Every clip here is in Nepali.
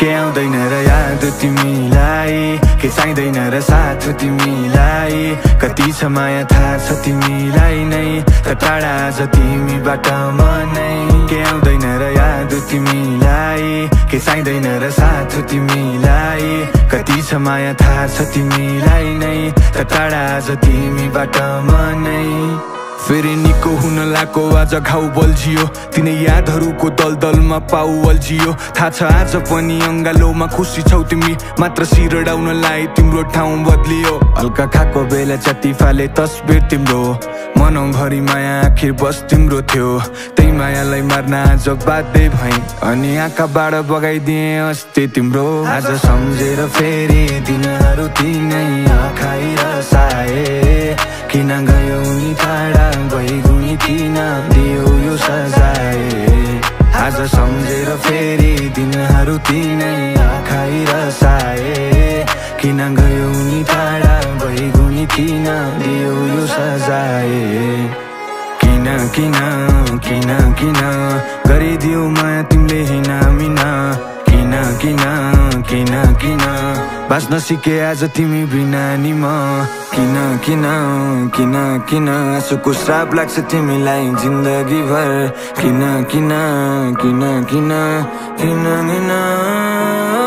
के आउँदैन र याद तिमीलाई, के चाहिँदैन र साथ तिमीलाई। कति छ माया थाहा छ तिमीलाई नै, त टाढा आज तिमीबाट म नै। के आउँदैन र याद तिमीलाई, के चाहिँदैन र साथ तिमीलाई। कति छ माया थाहा छ तिमीलाई नै, त टाढा आज तिमीबाट म नै। फेरि निको हुन लाको आज घाउ बल्झियो, तिनै यादहरूको दलदलमा पाउ अल्झियो। थाहा छ आज पनि अङ्गालोमा खुसी छौ तिमी, मात्र सिरडाउनलाई तिम्रो ठाउँ बदलियो। हल्का खाएको बेला जति फाले तस्बिर तिम्रो, मनौभरि माया आखिर बस तिम्रो थियो। त्यही मायालाई मार्न आज बाध्य भएँ, अनि आँखाबाट बगाइदिएँ अस्ति तिम्रो। आज सम्झेर फेरि दिनहरू तिनै आँखाइ रसाए, किन गयौ नि टाढा भइगुनी किन दियो यो सजाय। आज सम्झेर फेरि दिनहरू तिनै आँखाइ रसाए, किन गयौ नि टाढा भइगुनी किन दियो यो सजाय। किन किन किन किन गरिदियो माया तिमीले हिनामिना, किन किन किन किन बाँच्न सिके आज तिमी बिना नि म। किन किन किन किन आँसुको श्राप लाग्छ तिमीलाई जिन्दगी भर। किन किन किन किन किन किन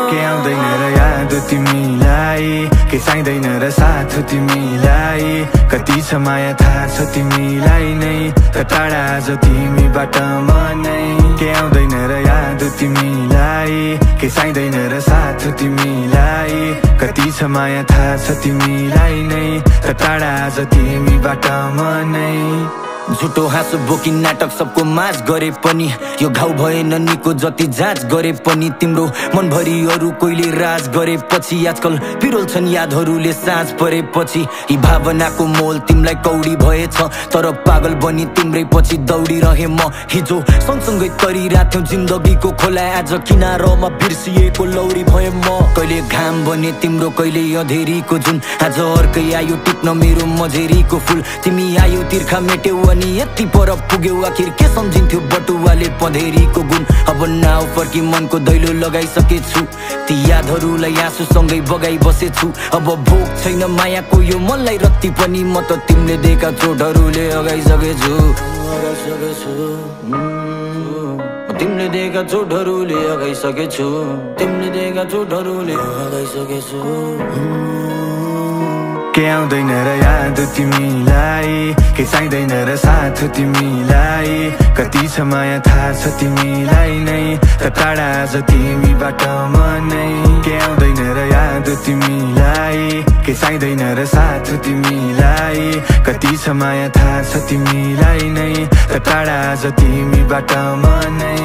के आउँदैन र याद तिमीलाई, के चाहिँदैन र साथ तिमीलाई। कति छ माया थाहा छ तिमीलाई नै, त टाढा आज तिमीबाट म नै। के आउँदैन र याद तिमीलाई, के चाहिँदैन र साथ तिमीलाई। कति छ माया थाहा छ तिमीलाई नै, त टाढा आज तिमीबाट म नै। झुटो हाँसो बोकी नाटक सबको माझ गरे पनि, यो घाउ भएन निको जति जाँच गरे पनि। तिम्रो मनभरि अरू कोहीले राज गरेपछि, आजकल पिरोल छन् यादहरूले साँझ परेपछि। यी भावनाको मोल तिमीलाई कौडी भएछ, तर पागल बनी तिम्रै पछि दौडिरहे म। हिजो सँगसँगै तरिरहेथ्यौँ जिन्दगीको खोला, आज किनारमा बिर्सिएको लौरी भए म। कहिले घाम बने तिम्रो कहिले अँधेरीको जुन, आज अर्कै आयो टिप्न मेरो मझेरीको फुल। तिमी आयो तिर्खा मेट्यौ अनि यति पर पुग्यौ, आखिर के सम्झिन्थ्यो बटुवाले पँधेरीको गुण। अब नाउ फर्की मनको दैलो लगाइसकेछु, ती यादहरूलाई आँसुसँगै बगाइ बसेछु। अब भोक छैन मायाको यो मनलाई रत्ती पनि, म त तिमीले दिएका चोटहरूले अगाइसकेछु। तिमीले दिएका चोटहरूले अगाइसकेछु, तिमीले दिएका चोटहरूले अगाइसकेछु। के आउँदैन र याद तिमीलाई, के चाहिँदैन र साथ तिमीलाई। कति छ माया थाहा छ तिमीलाई नै, त टाढा आज तिमीबाट म नै। के आउँदैन र याद तिमीलाई, के चाहिँदैन र साथ तिमीलाई। कति छ माया थाहा छ तिमीलाई नै, त टाढा आज तिमीबाट म नै।